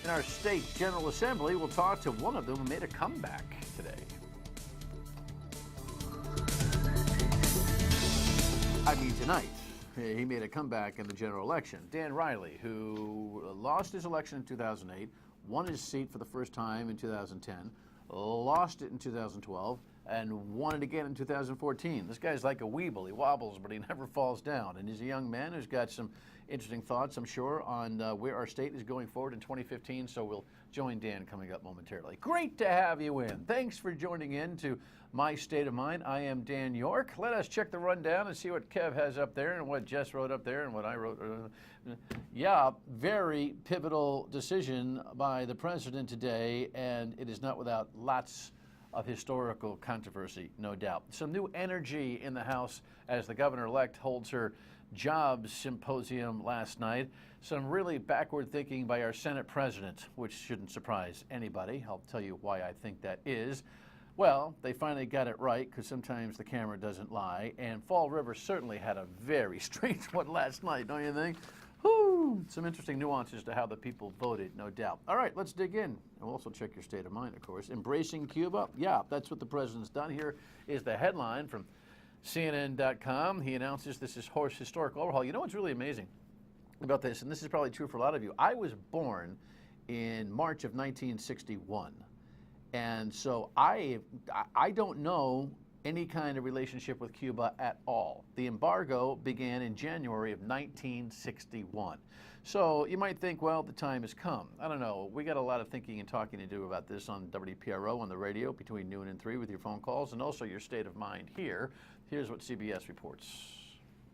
In our state General Assembly, we'll talk to one of them who made a comeback today. Tonight, he made a comeback in the general election. Dan Reilly, who lost his election in 2008, won his seat for the first time in 2010, lost it in 2012, and won it again in 2014. This guy's like a weeble. He wobbles, but he never falls down. And he's a young man who's got some interesting thoughts, I'm sure, on where our state is going forward in 2015. So we'll join Dan coming up momentarily. Great to have you in. Thanks for joining in to My State of Mind. I am Dan York. Let us check the rundown and see what Kev has up there and what Jess wrote up there and what I wrote. Yeah, very pivotal decision by the president today, and it is not without lots of historical controversy, no doubt. Some new energy in the House as the governor-elect holds her jobs symposium last night. Some really backward thinking by our Senate president, which shouldn't surprise anybody. I'll tell you why I think that is. Well, they finally got it right, because sometimes the camera doesn't lie, and Fall River certainly had a very strange one last night, don't you think? Whew, some interesting nuances to how the people voted, no doubt. All right, let's dig in. We'll also check your state of mind, of course. Embracing Cuba? Yeah, that's what the president's done. Here is the headline from CNN.com. He announces this is historic overhaul. You know what's really amazing about this, and this is probably true for a lot of you. I was born in March of 1961, and so I don't know any kind of relationship with Cuba at all. The embargo began in January of 1961. So you might think, well, the time has come. I don't know. We got a lot of thinking and talking to do about this on WPRO on the radio between noon and 3 with your phone calls and also your state of mind here. Here's what CBS reports.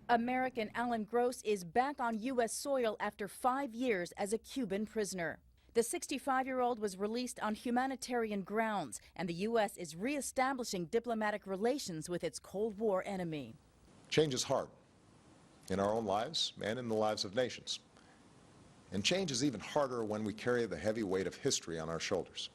American Alan Gross is back on U.S. soil after 5 years as a Cuban prisoner. The 65-year-old was released on humanitarian grounds, and the U.S. is reestablishing diplomatic relations with its Cold War enemy. Change is hard in our own lives and in the lives of nations. And change is even harder when we carry the heavy weight of history on our shoulders.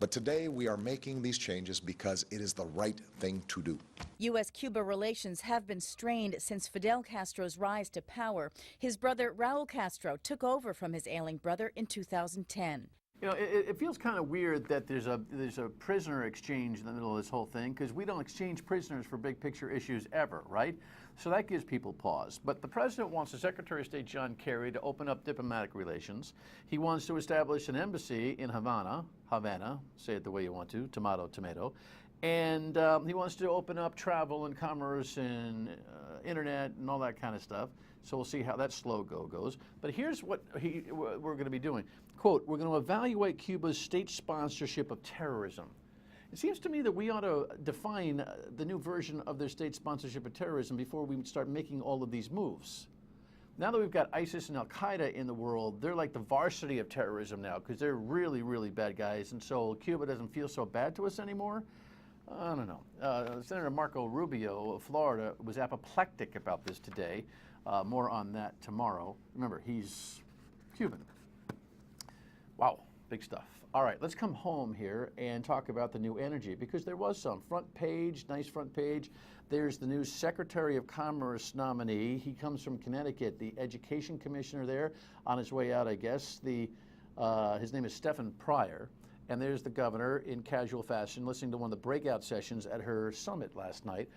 But today we are making these changes because it is the right thing to do. U.S.-Cuba relations have been strained since Fidel Castro's rise to power. His brother Raul Castro took over from his ailing brother in 2010. You know, it feels kind of weird that there's a prisoner exchange in the middle of this whole thing, because we don't exchange prisoners for big picture issues ever, right? So that gives people pause. But the president wants the Secretary of State John Kerry to open up diplomatic relations. He wants to establish an embassy in Havana, say it the way you want to, tomato, tomato. And he wants to open up travel and commerce and internet and all that kind of stuff. So we'll see how that slow go goes. But here's what we're going to be doing. Quote, we're going to evaluate Cuba's state sponsorship of terrorism. It seems to me that we ought to define the new version of their state sponsorship of terrorism before we start making all of these moves. Now that we've got ISIS and Al-Qaeda in the world, they're like the varsity of terrorism now, because they're really, really bad guys. And so Cuba doesn't feel so bad to us anymore. I don't know. Senator Marco Rubio of Florida was apoplectic about this today. More on that tomorrow. Remember, he's Cuban. Wow, big stuff. All right, let's come home here and talk about the new energy, because there was some. Front page, nice front page. There's the new Secretary of Commerce nominee. He comes from Connecticut, the education commissioner there, on his way out, I guess. His name is Stephen Pryor. And there's the governor in casual fashion listening to one of the breakout sessions at her summit last night,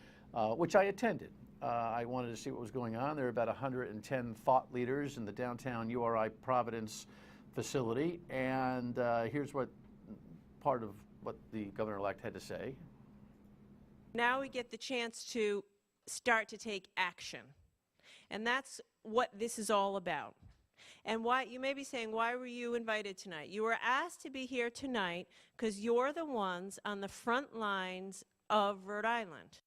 which I attended. I wanted to see what was going on. There are about 110 thought leaders in the downtown URI Providence facility. And here's what part of what the governor-elect had to say. Now we get the chance to start to take action. And that's what this is all about. And why, you may be saying, why were you invited tonight? You were asked to be here tonight because you're the ones on the front lines of Rhode Island.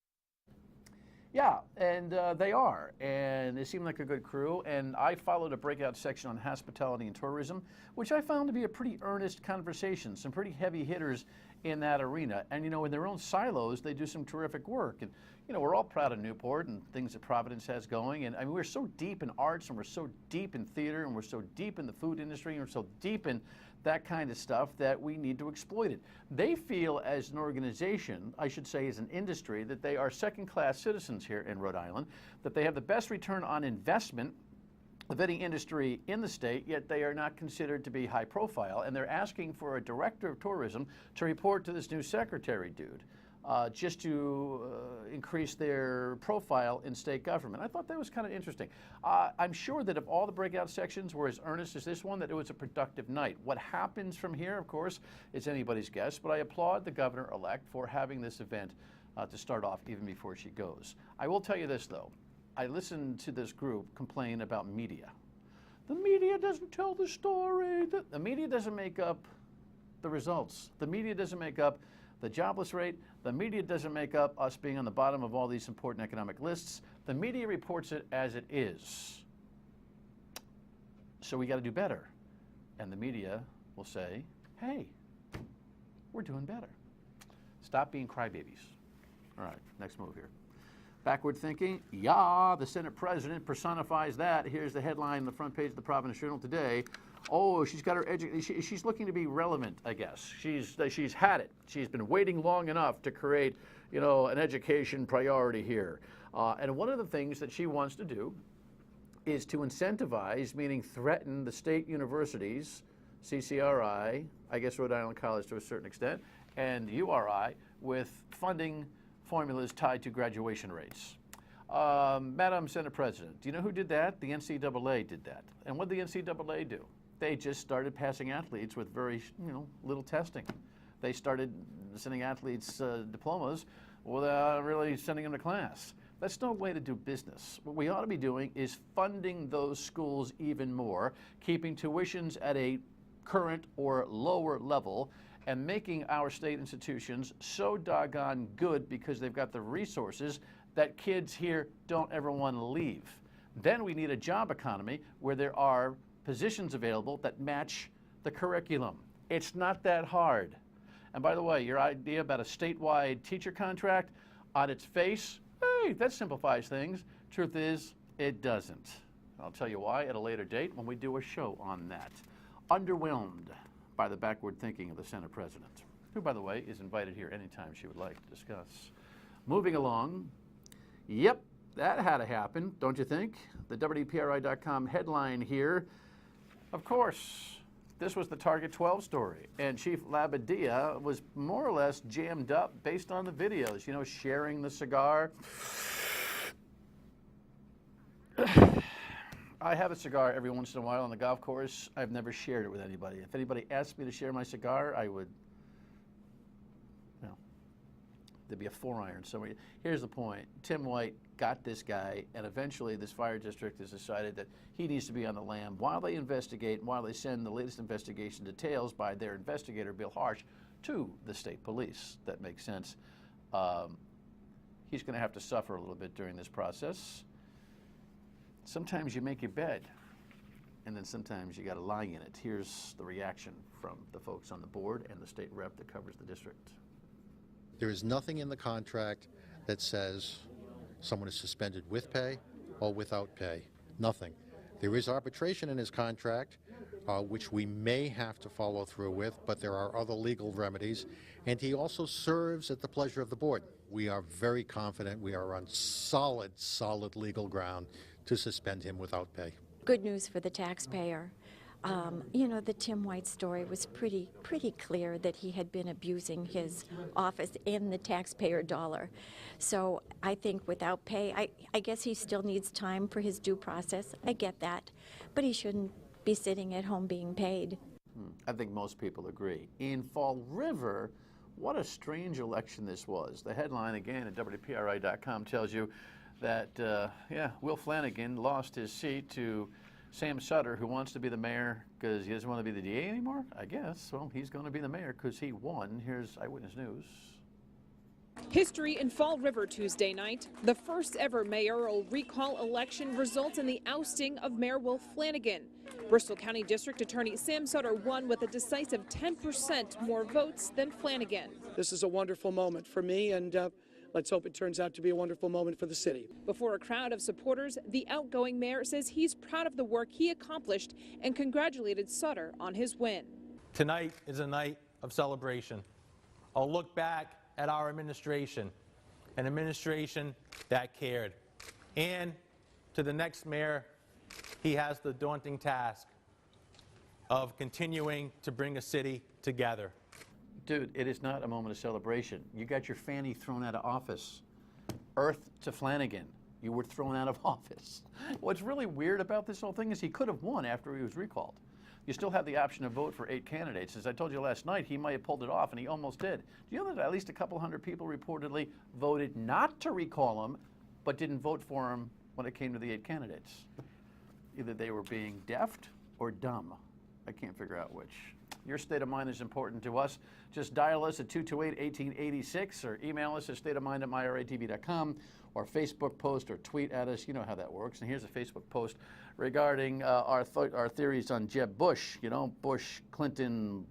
Yeah, and they are, and they seem like a good crew. And I followed a breakout section on hospitality and tourism, which I found to be a pretty earnest conversation, some pretty heavy hitters in that arena. And, you know, in their own silos, they do some terrific work. And, you know, we're all proud of Newport and things that Providence has going. And, I mean, we're so deep in arts, and we're so deep in theater, and we're so deep in the food industry, and we're so deep in that kind of stuff that we need to exploit it. They feel as an organization, I should say as an industry, that they are second-class citizens here in Rhode Island, that they have the best return on investment the vetting industry in the state, yet they are not considered to be high profile, and they're asking for a director of tourism to report to this new secretary dude, just to increase their profile in state government. I thought that was kind of interesting. I'm sure that if all the breakout sections were as earnest as this one, that it was a productive night. What happens from here, of course, is anybody's guess, but I applaud the governor-elect for having this event to start off even before she goes. I will tell you this, though. I listened to this group complain about media. The media doesn't tell the story. The media doesn't make up the results. The media doesn't make up the jobless rate. The media doesn't make up us being on the bottom of all these important economic lists. The media reports it as it is. So we got to do better. And the media will say, hey, we're doing better. Stop being crybabies. All right, next move here. Backward thinking, yeah, the Senate president personifies that. Here's the headline on the front page of the Providence Journal today. Oh, she's got her she's looking to be relevant, I guess. She's had it. She's been waiting long enough to create, an education priority here. And one of the things that she wants to do is to incentivize, meaning threaten the state universities, CCRI, I guess Rhode Island College to a certain extent, and URI with funding formulas tied to graduation rates. Madam Senate President, do you know who did that? The NCAA did that. And what did the NCAA do? They just started passing athletes with very, little testing. They started sending athletes diplomas without really sending them to class. That's no way to do business. What we ought to be doing is funding those schools even more, keeping tuitions at a current or lower level, and making our state institutions so doggone good because they've got the resources that kids here don't ever want to leave. Then we need a job economy where there are positions available that match the curriculum. It's not that hard. And by the way, your idea about a statewide teacher contract, on its face, hey, that simplifies things. Truth is, it doesn't. I'll tell you why at a later date when we do a show on that. Underwhelmed by the backward thinking of the Senate president, who, by the way, is invited here anytime she would like to discuss. Moving along, yep, that had to happen, don't you think? The WPRI.com headline here, of course, this was the Target 12 story, and Chief Labadia was more or less jammed up based on the videos, sharing the cigar. I have a cigar every once in a while on the golf course. I've never shared it with anybody. If anybody asked me to share my cigar, I would, there'd be a 4-iron somewhere. Here's the point. Tim White got this guy, and eventually this fire district has decided that he needs to be on the lam while they investigate, while they send the latest investigation details by their investigator, Bill Harsh, to the state police. That makes sense. He's going to have to suffer a little bit during this process. Sometimes you make your bed, and then sometimes you got to lie in it. Here's the reaction from the folks on the board and the state rep that covers the district. There is nothing in the contract that says someone is suspended with pay or without pay. Nothing. There is arbitration in his contract, which we may have to follow through with, but there are other legal remedies, and he also serves at the pleasure of the board. We are very confident we are on solid legal ground to suspend him without pay. Good news for the taxpayer. The Tim White story was pretty clear that he had been abusing his office and the taxpayer dollar. So I think without pay, I guess he still needs time for his due process. I get that. But he shouldn't be sitting at home being paid. I think most people agree. In Fall River, what a strange election this was. The headline, again, at WPRI.com tells you that, Will Flanagan lost his seat to Sam Sutter, who wants to be the mayor because he doesn't want to be the DA anymore, I guess. Well, he's going to be the mayor because he won. Here's Eyewitness News. History in Fall River Tuesday night. The first ever mayoral recall election results in the ousting of Mayor Will Flanagan. Bristol County District Attorney Sam Sutter won with a decisive 10% more votes than Flanagan. This is a wonderful moment for me, and let's hope it turns out to be a wonderful moment for the city. Before a crowd of supporters, the outgoing mayor says he's proud of the work he accomplished and congratulated Sutter on his win. Tonight is a night of celebration. I'll look back at our administration, an administration that cared. And to the next mayor, he has the daunting task of continuing to bring a city together. Dude, it is not a moment of celebration. You got your fanny thrown out of office. Earth to Flanagan. You were thrown out of office. What's really weird about this whole thing is he could have won after he was recalled. You still have the option to vote for 8 candidates. As I told you last night, he might have pulled it off, and he almost did. Do you know that at least a couple hundred people reportedly voted not to recall him, but didn't vote for him when it came to the 8 candidates? Either they were being deft or dumb. I can't figure out which. Your state of mind is important to us. Just dial us at 228-1886 or email us at stateofmind@myratv.com or Facebook post or tweet at us. You know how that works. And here's a Facebook post regarding our theories on Jeb Bush. You know, Bush, Clinton,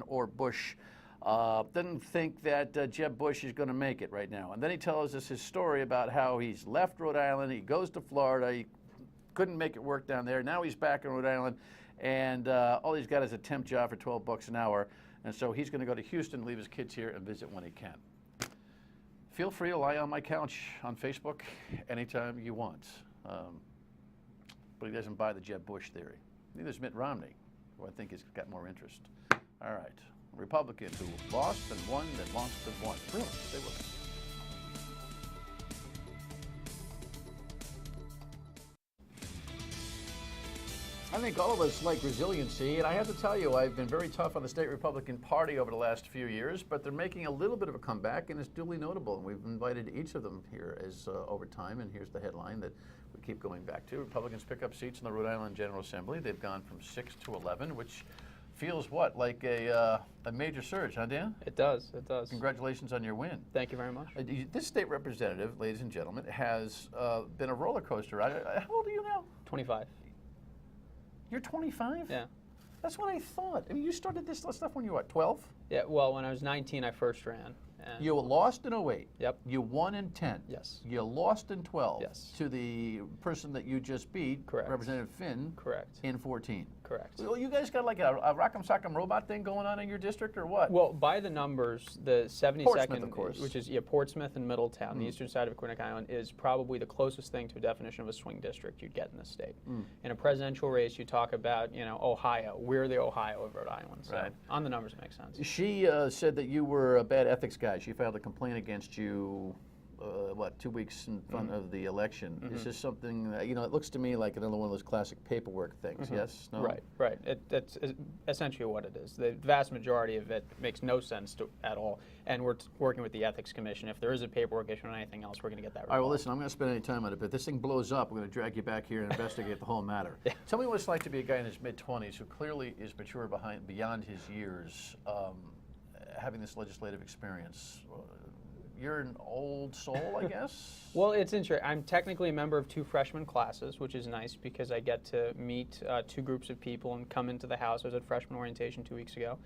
or Bush. Doesn't think that Jeb Bush is going to make it right now. And then he tells us his story about how he's left Rhode Island, he goes to Florida, he couldn't make it work down there. Now he's back in Rhode Island, and all he's got is a temp job for $12 an hour. And so he's going to go to Houston, leave his kids here, and visit when he can. Feel free to lie on my couch on Facebook anytime you want. But he doesn't buy the Jeb Bush theory. Neither does Mitt Romney, who I think has got more interest. All right. A Republican who lost and won, then lost and won. Really? Stay with us. I think all of us like resiliency, and I have to tell you, I've been very tough on the state Republican Party over the last few years, but they're making a little bit of a comeback, and it's duly notable. And we've invited each of them here as over time, and here's the headline that we keep going back to. Republicans pick up seats in the Rhode Island General Assembly. They've gone from 6 to 11, which feels what, like a major surge, huh, Dan? It does, it does. Congratulations on your win. Thank you very much. This state representative, ladies and gentlemen, has been a roller coaster. How old are you now? 25. You're 25? Yeah. That's what I thought. I mean, you started this stuff when you were, what, 12? Yeah, well, when I was 19, I first ran. And You lost in 08. Yep. You won in 10. Yes. You lost in 12. Yes. To the person that you just beat, Correct. Representative Finn. Correct. In 14. Correct. Well, you guys got like a rock'em sock'em robot thing going on in your district, or what? Well, by the numbers, the 72nd, Portsmouth, of course. which is Portsmouth and Middletown, the eastern side of Quinnipiac Island, is probably the closest thing to a definition of a swing district you'd get in the state. In a presidential race, you talk about, Ohio. We're the Ohio of Rhode Island. So Right. on the numbers, it makes sense. She said that you were a bad ethics guy. She filed a complaint against you, 2 weeks in front of the election. Is this something, it looks to me like another one of those classic paperwork things, yes? No? Right. That's essentially what it is. The vast majority of it makes no sense at all. And we're working with the Ethics Commission. If there is a paperwork issue or anything else, we're going to get that resolved. All right, well, listen, I'm going to spend any time on it, but if this thing blows up, we're going to drag you back here and investigate the whole matter. Yeah. Tell me what it's like to be a guy in his mid-20s who clearly is mature beyond his years, having this legislative experience. You're an old soul, I guess? Well, it's interesting. I'm technically a member of 2 freshman classes, which is nice because I get to meet 2 groups of people and come into the House. I was at freshman orientation 2 weeks ago,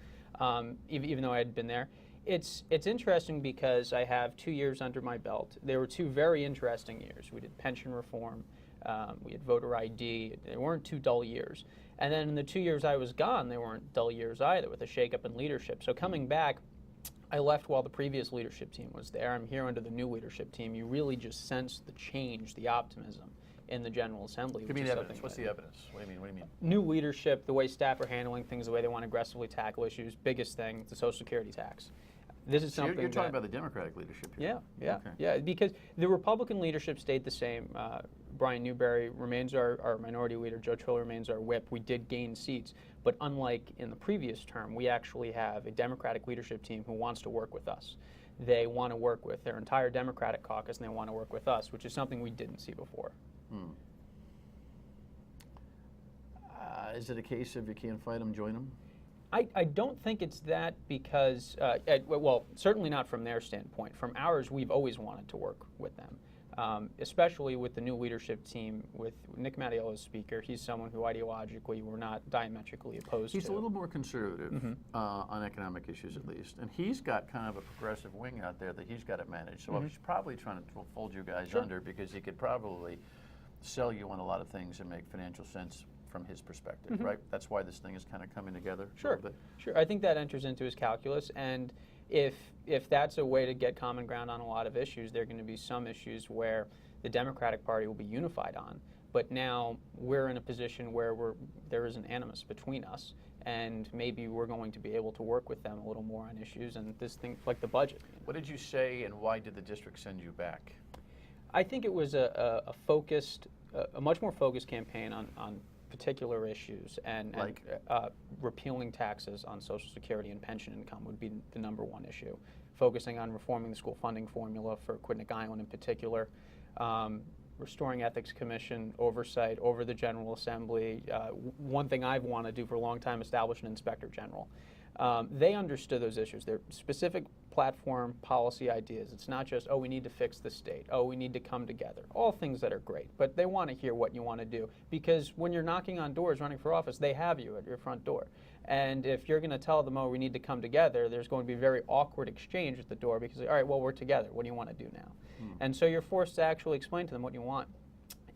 even though I had been there. It's interesting because I have 2 years under my belt. They were 2 very interesting years. We did pension reform. We had voter ID. They weren't 2 dull years. And then in the 2 years I was gone, they weren't dull years either, with a shakeup in leadership. So coming back, I left while the previous leadership team was there. I'm here under the new leadership team. You really just sense the change, the optimism in the General Assembly. Give me evidence. What's the evidence? What do you mean? New leadership, the way staff are handling things, the way they want to aggressively tackle issues. Biggest thing, the Social Security tax. This is something you're talking about the Democratic leadership here. Yeah, because the Republican leadership stayed the same. Brian Newberry remains our minority leader. Joe Triller remains our whip. We did gain seats, but unlike in the previous term, we actually have a Democratic leadership team who wants to work with us. They want to work with their entire Democratic caucus, and they want to work with us, which is something we didn't see before. Is it a case of you can't fight them, join them? I don't think it's that because, well, certainly not from their standpoint. From ours, we've always wanted to work with them, especially with the new leadership team, with Nick Mattiello as speaker. He's someone who ideologically we're not diametrically opposed to. He's a little more conservative on economic issues, at least. And he's got kind of a progressive wing out there that he's got to manage. So he's probably trying to fold you guys under because he could probably sell you on a lot of things and make financial sense from his perspective, right? That's why this thing is kind of coming together a little bit. Sure. I think that enters into his calculus, and if that's a way to get common ground on a lot of issues, there are going to be some issues where the Democratic Party will be unified on, but now we're in a position where there is an animus between us, and maybe we're going to be able to work with them a little more on issues and this thing like the budget. What did you say, and why did the district send you back? I think it was a much more focused campaign on particular issues, and repealing taxes on Social Security and pension income would be the #1 issue. Focusing on reforming the school funding formula for Aquidneck Island in particular, restoring Ethics Commission oversight over the General Assembly. One thing I've wanted to do for a long time, establish an Inspector General. They understood those issues. They're specific platform policy ideas. It's not just, oh, we need to fix the state. Oh, we need to come together. All things that are great, but they want to hear what you want to do, because when you're knocking on doors running for office, they have you at your front door. And if you're going to tell them, oh, we need to come together, there's going to be a very awkward exchange at the door, because, all right, well, we're together. What do you want to do now? And so you're forced to actually explain to them what you want.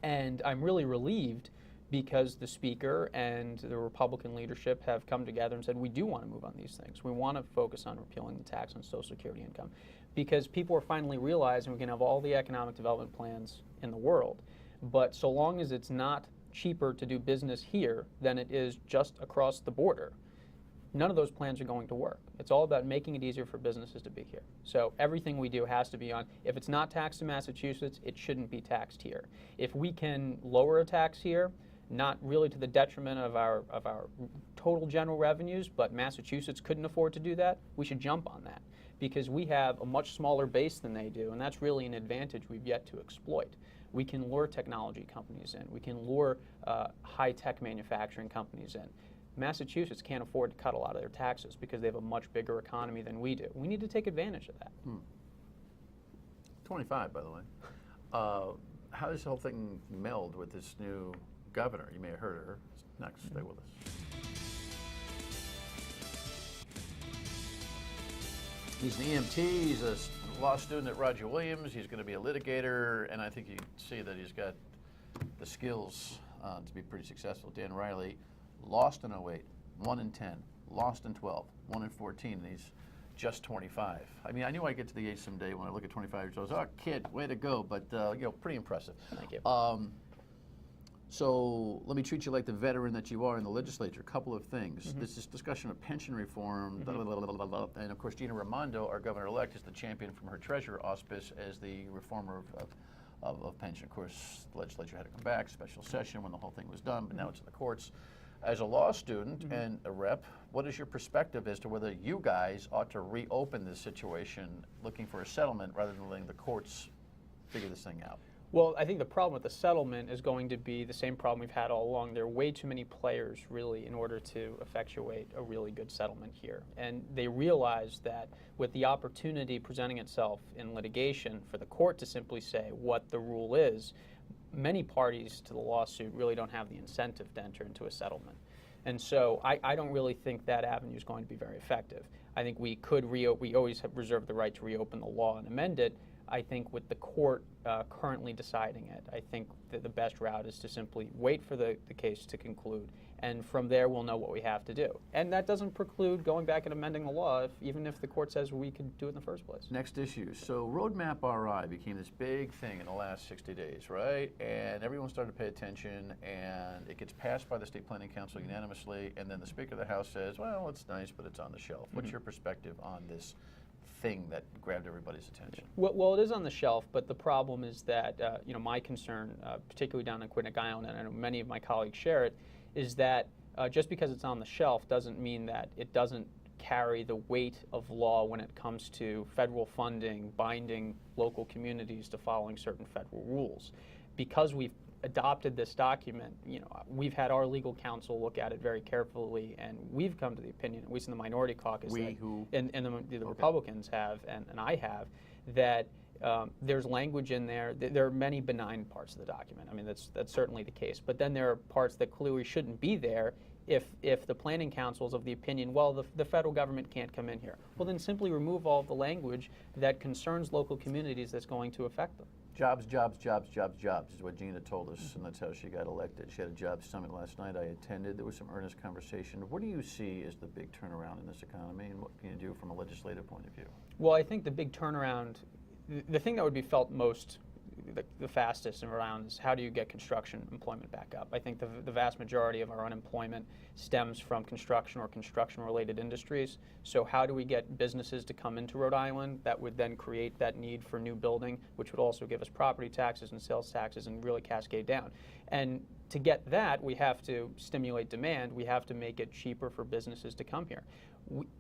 And I'm really relieved, because the Speaker and the Republican leadership have come together and said, we do want to move on these things. We want to focus on repealing the tax on Social Security income, because people are finally realizing we can have all the economic development plans in the world, but so long as it's not cheaper to do business here than it is just across the border, none of those plans are going to work. It's all about making it easier for businesses to be here. So everything we do has to be on, if it's not taxed in Massachusetts, it shouldn't be taxed here. If we can lower a tax here, not really to the detriment of our total general revenues, but Massachusetts couldn't afford to do that, we should jump on that, because we have a much smaller base than they do, and that's really an advantage we've yet to exploit. We can lure technology companies in. We can lure high-tech manufacturing companies in. Massachusetts can't afford to cut a lot of their taxes because they have a much bigger economy than we do. We need to take advantage of that. 25, by the way. How does the whole thing meld with this new governor? You may have heard of her. Next, stay with us. He's an EMT. He's a law student at Roger Williams. He's going to be a litigator, and I think you see that he's got the skills to be pretty successful. Dan Reilly lost in 08, 1 in 10, lost in 12, 1 in 14, and he's just 25. I mean, I knew I'd get to the age someday when I look at 25-year-olds. Oh, kid, way to go! But pretty impressive. Thank you. So let me treat you like the veteran that you are in the legislature. A couple of things. This is discussion of pension reform, and of course Gina Raimondo, our governor-elect, is the champion from her treasurer auspice as the reformer of pension. Of course, the legislature had to come back, special session when the whole thing was done, but now it's in the courts. As a law student and a rep, what is your perspective as to whether you guys ought to reopen this situation, looking for a settlement rather than letting the courts figure this thing out? Well, I think the problem with the settlement is going to be the same problem we've had all along. There are way too many players, really, in order to effectuate a really good settlement here. And they realize that with the opportunity presenting itself in litigation for the court to simply say what the rule is, many parties to the lawsuit really don't have the incentive to enter into a settlement. And so I don't really think that avenue is going to be very effective. I think we could we always have reserved the right to reopen the law and amend it. I think with the court currently deciding it, I think that the best route is to simply wait for the case to conclude, and from there we'll know what we have to do. And that doesn't preclude going back and amending the law, even if the court says we could do it in the first place. Next issue. So Roadmap RI became this big thing in the last 60 days, right? And everyone started to pay attention, and it gets passed by the State Planning Council unanimously, and then the Speaker of the House says, well, it's nice, but it's on the shelf. What's your perspective on this thing that grabbed everybody's attention? Well, it is on the shelf, but the problem is that my concern, particularly down in Aquidneck Island, and I know many of my colleagues share it, is that just because it's on the shelf doesn't mean that it doesn't carry the weight of law when it comes to federal funding, binding local communities to following certain federal rules. Because we've adopted this document, we've had our legal counsel look at it very carefully, and we've come to the opinion, at least in the minority caucus, and the Republicans have, and I have, that there's language in there. There are many benign parts of the document. I mean, that's certainly the case. But then there are parts that clearly shouldn't be there if the Planning Council is of the opinion, well, the federal government can't come in here. Well, then simply remove all of the language that concerns local communities that's going to affect them. Jobs, jobs, jobs, jobs, jobs is what Gina told us, and that's how she got elected. She had a jobs summit last night I attended. There was some earnest conversation. What do you see as the big turnaround in this economy, and what can you do from a legislative point of view? Well, I think the big turnaround, the thing that would be felt most the fastest in Rhode Island is how do you get construction employment back up? I think the vast majority of our unemployment stems from construction or construction-related industries. So how do we get businesses to come into Rhode Island that would then create that need for new building, which would also give us property taxes and sales taxes and really cascade down? And to get that, we have to stimulate demand. We have to make it cheaper for businesses to come here.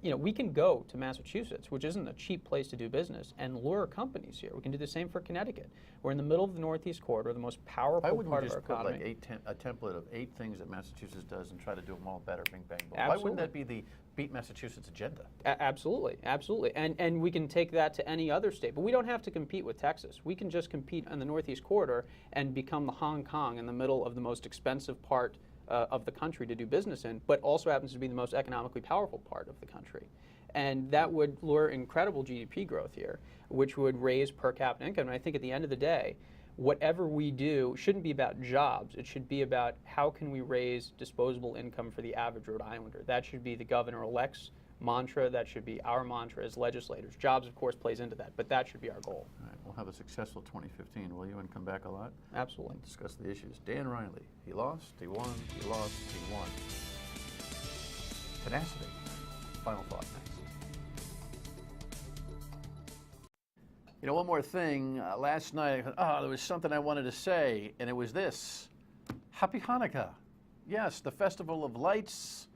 We can go to Massachusetts, which isn't a cheap place to do business, and lure companies here. We can do the same for Connecticut. We're in the middle of the Northeast Corridor, the most powerful part of our economy. Why wouldn't we just put like a template of 8 things that Massachusetts does and try to do them all better, bing, bang, boom? Absolutely. Why wouldn't that be the Beat Massachusetts agenda? Absolutely, absolutely. And we can take that to any other state. But we don't have to compete with Texas. We can just compete on the Northeast Corridor and become the Hong Kong in the middle of the most expensive part of the country to do business in, but also happens to be the most economically powerful part of the country. And that would lure incredible GDP growth here, which would raise per capita income. And I think at the end of the day, whatever we do shouldn't be about jobs. It should be about how can we raise disposable income for the average Rhode Islander. That should be the governor-elect's mantra. That should be our mantra as legislators. Jobs, of course, plays into that, but that should be our goal. All right, we'll have a successful 2015, will you, and come back a lot? Absolutely. And discuss the issues. Dan Reilly, he lost, he won, he lost, he won. Tenacity. Final thought next. You know, one more thing. Last night, there was something I wanted to say, and it was this. Happy Hanukkah. Yes, the Festival of Lights,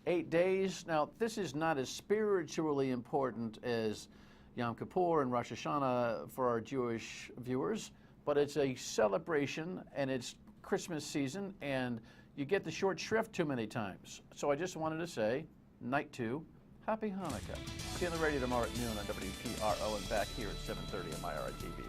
8 days. Now, this is not as spiritually important as Yom Kippur and Rosh Hashanah for our Jewish viewers, but it's a celebration, and it's Christmas season, and you get the short shrift too many times. So I just wanted to say, night 2, Happy Hanukkah. See you on the radio tomorrow at noon on WPRO and back here at 7:30 on MyRTV.